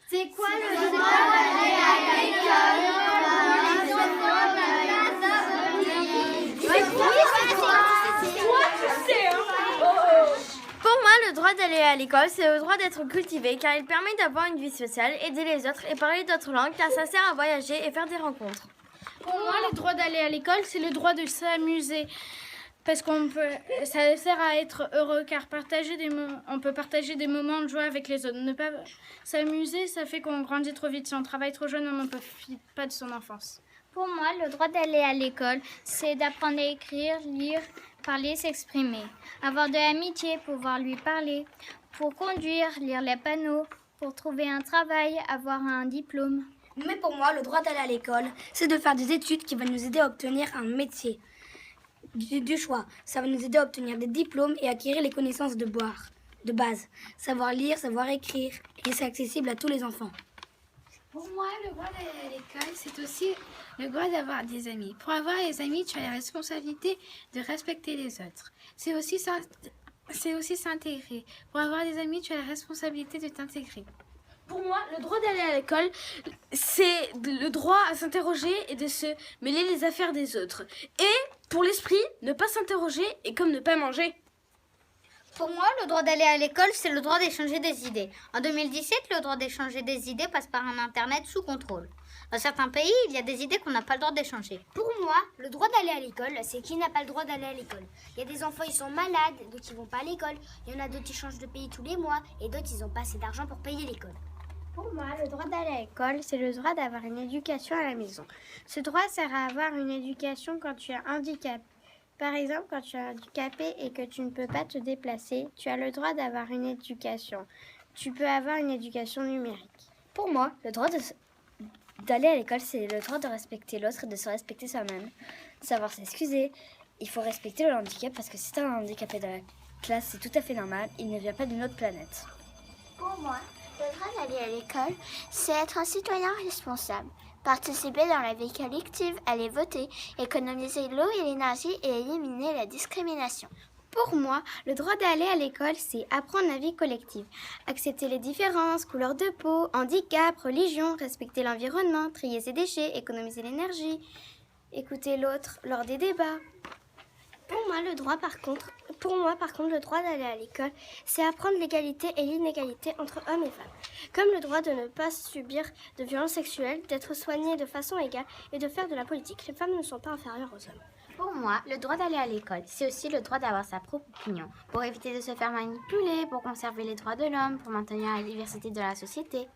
C'est quoi le droit d'aller à Pour moi, le droit d'aller à l'école, c'est le droit d'être cultivé car il permet d'avoir une vie sociale, aider les autres et parler d'autres langues car ça sert à voyager et faire des rencontres. Pour moi, le droit d'aller à l'école, c'est le droit de s'amuser. Parce ça sert à être heureux car on peut partager des moments de joie avec les autres. Ne pas s'amuser, ça fait qu'on grandit trop vite. Si on travaille trop jeune, on ne profite pas de son enfance. Pour moi, le droit d'aller à l'école, c'est d'apprendre à écrire, lire, parler, s'exprimer. Avoir de l'amitié, pouvoir lui parler. Pour conduire, lire les panneaux. Pour trouver un travail, avoir un diplôme. Mais pour moi, le droit d'aller à l'école, c'est de faire des études qui vont nous aider à obtenir un métier. Du choix, ça va nous aider à obtenir des diplômes et acquérir les connaissances de base. Savoir lire, savoir écrire, et c'est accessible à tous les enfants. Pour moi, le droit d'aller à l'école, c'est aussi le droit d'avoir des amis. Pour avoir des amis, tu as la responsabilité de respecter les autres. C'est aussi s'intégrer. Pour avoir des amis, tu as la responsabilité de t'intégrer. Pour moi, le droit d'aller à l'école, c'est le droit à s'interroger et de se mêler les affaires des autres. Et pour l'esprit, ne pas s'interroger est comme ne pas manger. Pour moi, le droit d'aller à l'école, c'est le droit d'échanger des idées. En 2017, le droit d'échanger des idées passe par un Internet sous contrôle. Dans certains pays, il y a des idées qu'on n'a pas le droit d'échanger. Pour moi, le droit d'aller à l'école, c'est qui n'a pas le droit d'aller à l'école. Il y a des enfants, ils sont malades, d'autres ils vont pas à l'école. Il y en a d'autres qui changent de pays tous les mois et d'autres ils n'ont pas assez d'argent pour payer l'école. Pour moi, le droit d'aller à l'école, c'est le droit d'avoir une éducation à la maison. Ce droit sert à avoir une éducation quand tu es handicapé. Par exemple, quand tu es handicapé et que tu ne peux pas te déplacer, tu as le droit d'avoir une éducation. Tu peux avoir une éducation numérique. Pour moi, le droit d'aller à l'école, c'est le droit de respecter l'autre et de se respecter soi-même. Savoir s'excuser. Il faut respecter le handicap parce que si tu as un handicapé dans la classe, c'est tout à fait normal. Il ne vient pas d'une autre planète. Pour moi, le droit d'aller à l'école, c'est être un citoyen responsable. Participer dans la vie collective, aller voter, économiser l'eau et l'énergie et éliminer la discrimination. Pour moi, le droit d'aller à l'école, c'est apprendre la vie collective. Accepter les différences, couleur de peau, handicap, religion, respecter l'environnement, trier ses déchets, économiser l'énergie, écouter l'autre lors des débats. Pour moi, par contre, le droit d'aller à l'école, c'est apprendre l'égalité et l'inégalité entre hommes et femmes. Comme le droit de ne pas subir de violences sexuelles, d'être soigné de façon égale et de faire de la politique. Les femmes ne sont pas inférieures aux hommes. Pour moi, le droit d'aller à l'école, c'est aussi le droit d'avoir sa propre opinion, pour éviter de se faire manipuler, pour conserver les droits de l'homme, pour maintenir la diversité de la société.